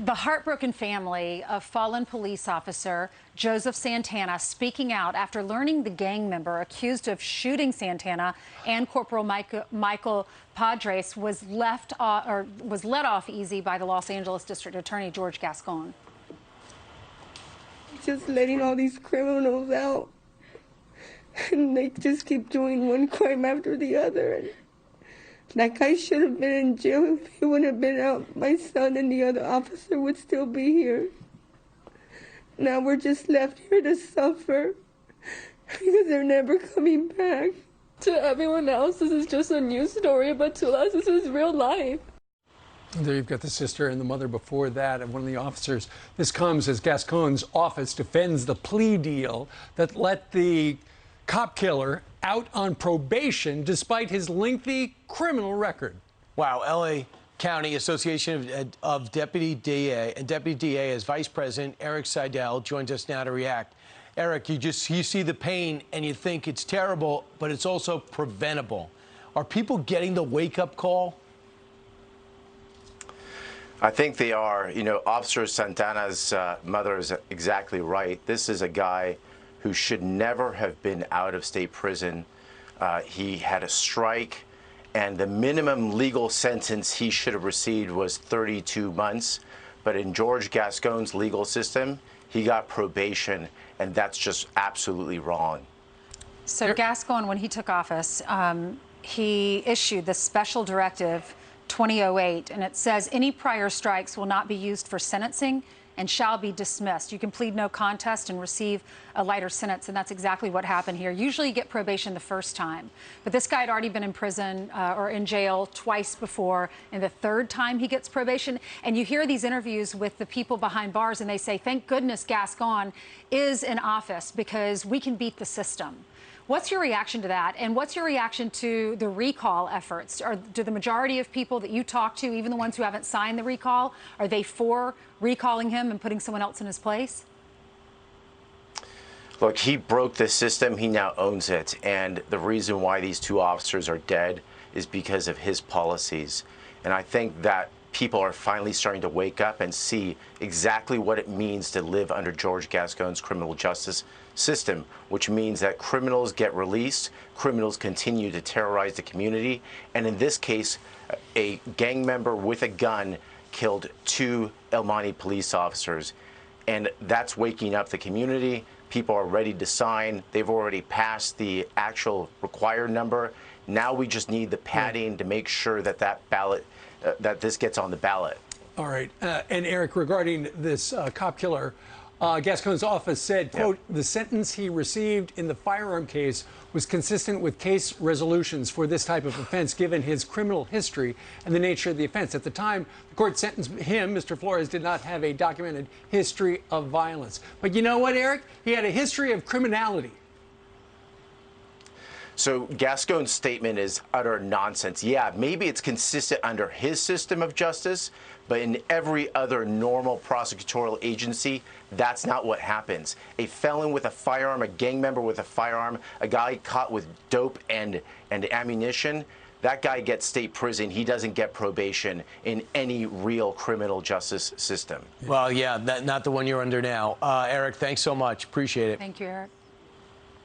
The heartbroken family of fallen police officer Joseph Santana speaking out after learning the gang member accused of shooting Santana and Corporal Michael Padres was let off easy by the Los Angeles District Attorney George Gascon. Just letting all these criminals out, and they just keep doing one crime after the other. And that guy should have been in jail. If he wouldn't have been out, my son and the other officer would still be here. Now we're just left here to suffer because they're never coming back. To everyone else, this is just a news story, but to us, this is real life. There you've got the sister and the mother before that of one of the officers. This comes as Gascon's office defends the plea deal that let the cop killer out on probation despite his lengthy criminal record. Wow, L.A. County Association of Deputy DA and Deputy DA as Vice President Eric Siddall joins us now to react. Eric, you see the pain and you think it's terrible, but it's also preventable. Are people getting the wake-up call? I think they are. You know, Officer Santana's mother is exactly right. This is a guy who should never have been out of state prison. He had a strike, and the minimum legal sentence he should have received was 32 months. But in George Gascon's legal system, he got probation, and that's just absolutely wrong. So Gascon, when he took office, he issued this special directive 2008, and it says any prior strikes will not be used for sentencing and shall be dismissed. You can plead no contest and receive a lighter sentence, and that's exactly what happened here. Usually you get probation the first time, but this guy had already been in prison or in jail twice before, and the third time he gets probation. And you hear these interviews with the people behind bars, and they say, thank goodness Gascon is in office because we can beat the system. What's your reaction to that? And what's your reaction to the recall efforts? Do the majority of people that you talk to, even the ones who haven't signed the recall, are they for recalling him and putting someone else in his place? Look, he broke the system. He now owns it. And the reason why these two officers are dead is because of his policies. And I think that people are finally starting to wake up and see exactly what it means to live under George Gascon's criminal justice system, which means that criminals get released, criminals continue to terrorize the community, and in this case, a gang member with a gun killed 2 El Monte police officers. And that's waking up the community. People are ready to sign. They've already passed the actual required number. Now we just need the padding to make sure that that this gets on the ballot. All right. And Eric, regarding this cop killer, Gascon's office said, quote, the sentence he received in the firearm case was consistent with case resolutions for this type of offense, given his criminal history and the nature of the offense. At the time, the court sentenced him, Mr. Flores, did not have a documented history of violence. But you know what, Eric? He had a history of criminality. So Gascon's statement is utter nonsense. Yeah, maybe it's consistent under his system of justice, but in every other normal prosecutorial agency, that's not what happens. A felon with a firearm, a gang member with a firearm, a guy caught with dope and ammunition, that guy gets state prison. He doesn't get probation in any real criminal justice system. Well, yeah, not the one you're under now. Eric, thanks so much. Appreciate it. Thank you, Eric.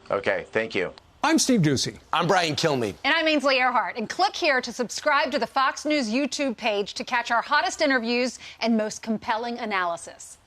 Okay, thank you. I'm Steve Ducey. I'm Brian Kilmeade. And I'm Ainsley Earhart. And click here to subscribe to the Fox News YouTube page to catch our hottest interviews and most compelling analysis.